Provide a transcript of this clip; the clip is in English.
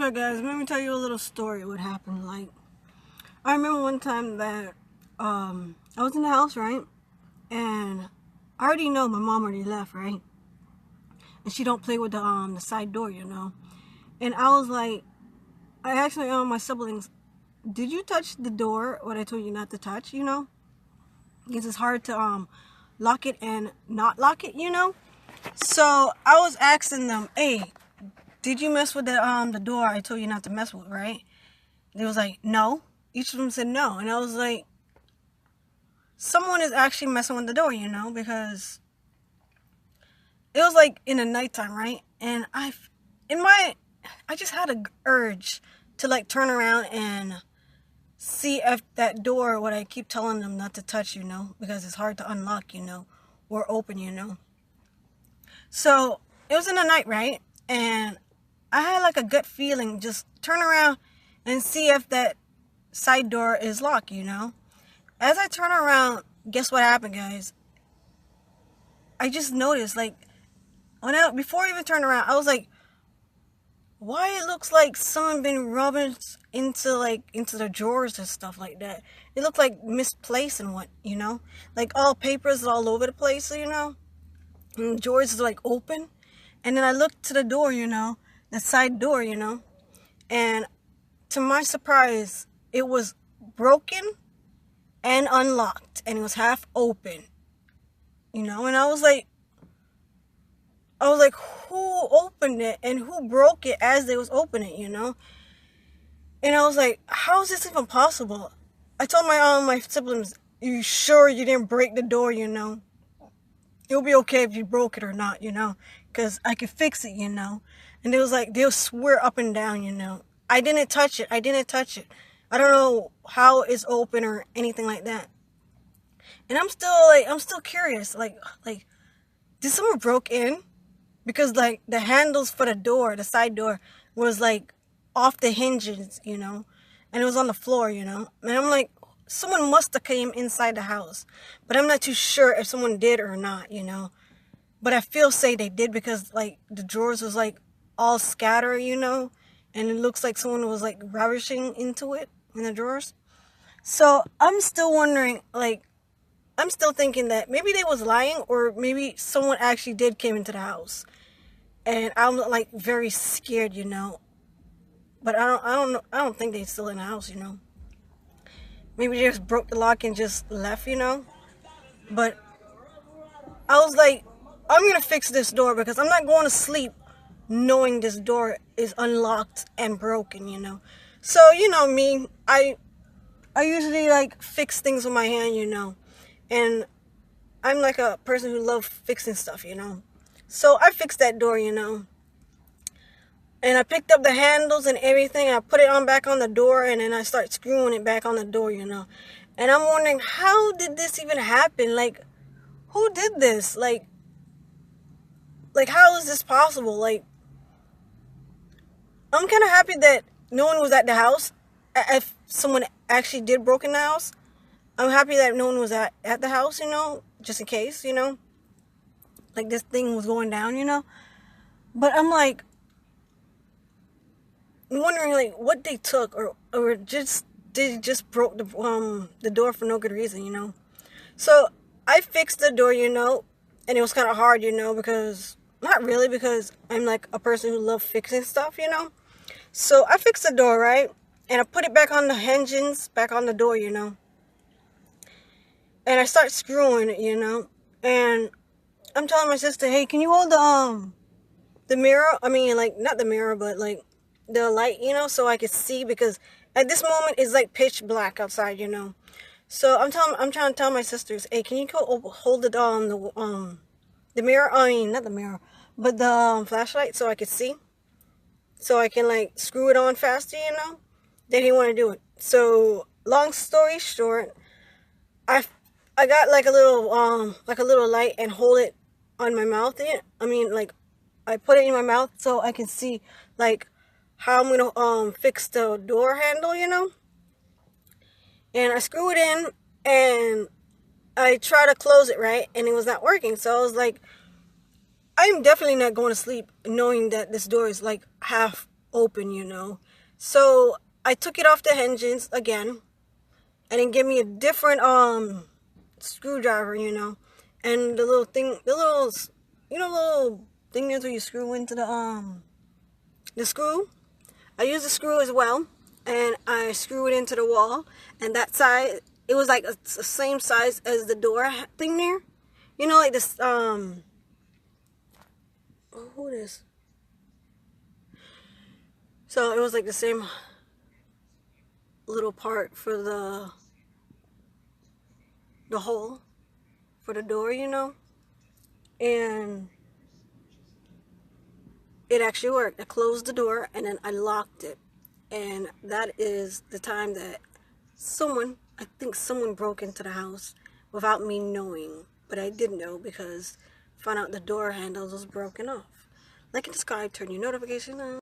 Okay, guys, let me tell you a little story. What happened? Like, I remember one time that I was in the house, right, and I already know my mom already left, right, and she don't play with the side door, you know. And I was like, I asked my siblings, did you touch the door? What I told you not to touch, you know, because it's hard to lock it and not lock it, you know. So I was asking them, hey, did you mess with the door I told you not to mess with, right? They was like, no. Each of them said no. And I was like, someone is actually messing with the door, you know, because it was like in the nighttime, right? And I just had a urge to like turn around and see if that door, what I keep telling them not to touch, you know, because it's hard to unlock, you know, or open, you know. So it was in the night, right? And I had like a gut feeling, just turn around and see if that side door is locked, you know. As I turn around, guess what happened, guys? I just noticed, like, before I even turned around, I was like, why it looks like someone been rubbing into the drawers and stuff like that. It looked like misplaced and what, you know, like all papers all over the place, you know, and the drawers is like open. And then I looked to the door, you know, the side door, you know, and to my surprise, it was broken and unlocked, and it was half open, you know. And I was like, who opened it and who broke it as they was opening it, you know? And I was like, how is this even possible? I told my siblings, you sure you didn't break the door, you know? It'll be okay if you broke it or not, you know, because I could fix it, you know. And they was like, they'll swear up and down, you know. I didn't touch it. I don't know how it's open or anything like that. And I'm still curious. Like, did someone broke in? Because like the handles for the door, the side door, was like off the hinges, you know, and it was on the floor, you know. And I'm like, someone must have came inside the house, but I'm not too sure if someone did or not, you know. But I feel say they did because like the drawers was like all scattered, you know, and it looks like someone was like ravishing into it in the drawers. So I'm still wondering, like, I'm still thinking that maybe they was lying, or maybe someone actually did came into the house, and I'm like very scared, you know. But I don't think they still in the house, you know. Maybe they just broke the lock and just left, you know. But I was like, I'm gonna fix this door because I'm not going to sleep knowing this door is unlocked and broken, you know. So you know me, I usually like fix things with my hand, you know. And I'm like a person who loves fixing stuff, you know. So I fixed that door, you know. And I picked up the handles and everything. And I put it on back on the door. And then I start screwing it back on the door, you know. And I'm wondering, how did this even happen? Like, who did this? Like how is this possible? Like, I'm kind of happy that no one was at the house. If someone actually did broke in the house, I'm happy that no one was at the house, you know, just in case, you know, like this thing was going down, you know. But I'm like wondering, like, what they took, or just they just broke the door for no good reason, you know. So I fixed the door, you know, and it was kind of hard, you know, because not really, because I'm like a person who loves fixing stuff, you know. So I fixed the door, right, and I put it back on the hinges, back on the door, you know. And I start screwing it, you know. And I'm telling my sister, hey, can you hold the mirror? I mean, like, not the mirror, but like the light, you know, so I could see, because at this moment it's like pitch black outside, you know. So I'm trying to tell my sisters, hey, can you go hold it on the mirror? I mean, not the mirror, but the flashlight, so I could see, so I can like screw it on faster, you know. They didn't want to do it. So long story short, I got like a little light and hold it on my mouth. I mean, like, I put it in my mouth so I can see like how I'm gonna fix the door handle, you know. And I screw it in and I try to close it, right, and it was not working. So I was like, I'm definitely not going to sleep knowing that this door is like half open, you know. So I took it off the hinges again, and then give me a different screwdriver, you know, and the little thing, the little, you know, little thing that's where you screw into the screw. I used the screw as well, and I screw it into the wall, and that side, it was like the same size as the door thing there, you know, like this who it is. So it was like the same little part for the hole for the door, you know, and it actually worked. I closed the door and then I locked it, and that is the time that I think someone broke into the house without me knowing, but I did know because I found out the door handles was broken off. Like and subscribe, turn your notification on.